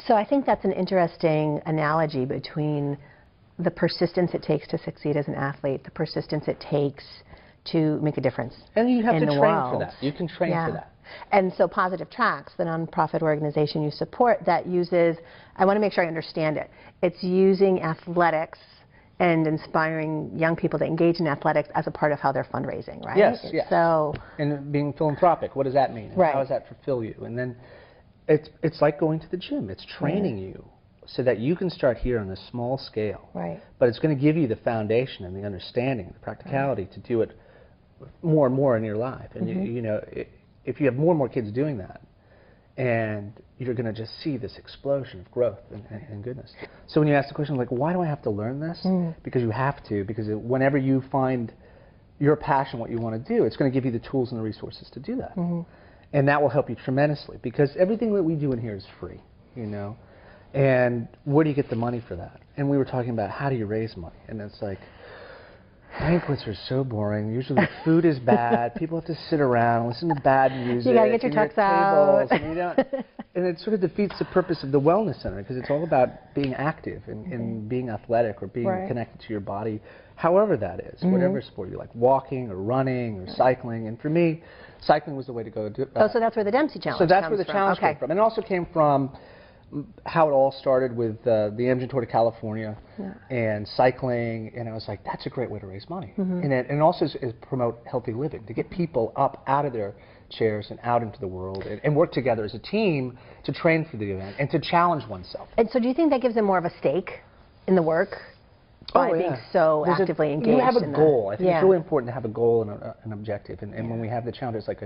So I think that's an interesting analogy between the persistence it takes to succeed as an athlete, the persistence it takes to make a difference. And you have in to the train world. for that. You can train for that. And so Positive Tracks, the nonprofit organization you support, that uses, I want to make sure I understand it, it's using athletics and inspiring young people to engage in athletics as a part of how they're fundraising, right? Yes, yes. So, and being philanthropic, what does that mean? And how does that fulfill you? And then it's like going to the gym. It's training you so that you can start here on a small scale. Right. But it's going to give you the foundation and the understanding, the practicality to do it more and more in your life. And you know, if you have more and more kids doing that, and you're going to just see this explosion of growth and goodness. So when you ask the question, like, why do I have to learn this? Because you have to, because whenever you find your passion, what you want to do, it's going to give you the tools and the resources to do that. And that will help you tremendously, because everything that we do in here is free, you know. And where do you get the money for that? And we were talking about, how do you raise money? And it's like, banquets are so boring. Usually the food is bad. People have to sit around, listen to bad music. You gotta get your tux out. And, you don't, and it sort of defeats the purpose of the wellness center, because it's all about being active and being athletic, or being connected to your body, however that is, whatever sport you like, walking or running or cycling. And for me, cycling was the way to go. So that's where the Dempsey challenge comes from. So that's where the challenge came from. And it also came from how it all started with the engine tour to California and cycling, and I was like, that's a great way to raise money. And also is promote healthy living, to get people up out of their chairs and out into the world, and work together as a team to train for the event and to challenge oneself. And so do you think that gives them more of a stake in the work? By being so actively engaged. You have a goal. I think it's really important to have a goal and an objective. And when we have the challenge, it's like,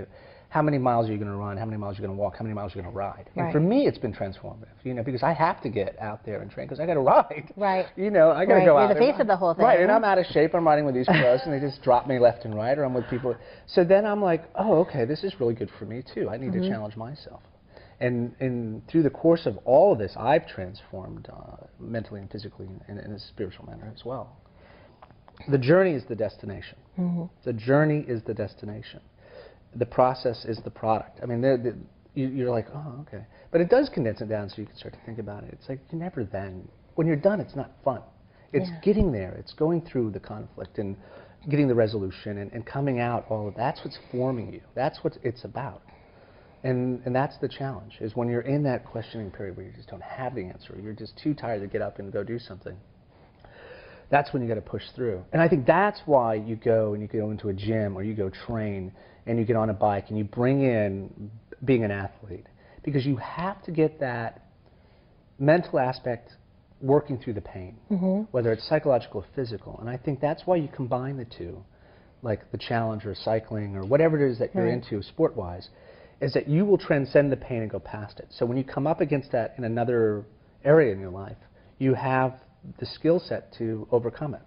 how many miles are you going to run? How many miles are you going to walk? How many miles are you going to ride? And for me, it's been transformative, you know, because I have to get out there and train, because I got to ride. Right. You know, I got to go out. You're the face of the whole thing. Right, and I'm out of shape. I'm riding with these pros, and they just drop me left and right, or I'm with people. So then I'm like, oh, okay, this is really good for me too. I need to challenge myself. And through the course of all of this, I've transformed mentally and physically in a spiritual manner as well. The journey is the destination. The journey is the destination. The process is the product. I mean, you're like, oh, okay. But it does condense it down so you can start to think about it. It's like, you're never then. When you're done, it's not fun. It's getting there. It's going through the conflict and getting the resolution and coming out. All of that's what's forming you. That's what it's about. And that's the challenge, is when you're in that questioning period where you just don't have the answer. You're just too tired to get up and go do something. That's when you got to push through. And I think that's why you go into a gym, or you go train, and you get on a bike, and you bring in being an athlete. Because you have to get that mental aspect working through the pain, whether it's psychological or physical. And I think that's why you combine the two, like the challenge or cycling or whatever it is that you're into sport-wise, is that you will transcend the pain and go past it. So when you come up against that in another area in your life, you have the skill set to overcome it.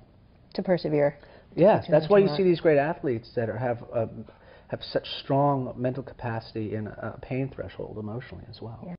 To persevere. Yes, that's why you see these great athletes that have such strong mental capacity and a pain threshold emotionally as well. Yeah.